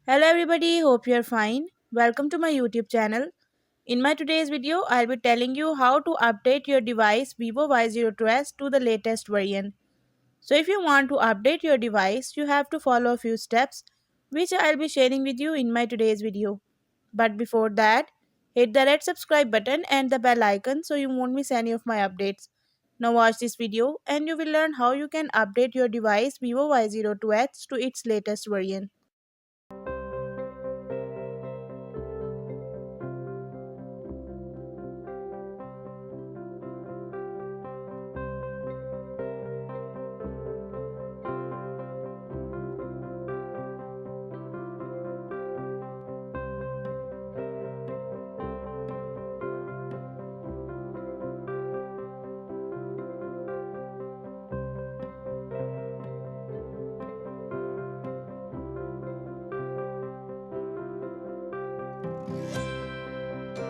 Hello everybody, hope you are fine. Welcome to my YouTube channel. In my today's video, I'll be telling you how to update your device Vivo Y02s to the latest version. So if you want to update your device, you have to follow a few steps which I'll be sharing with you in my today's video. But before that, hit the red subscribe button and the bell icon so you won't miss any of my updates. Now watch this video and you will learn how you can update your device Vivo Y02s to its latest version.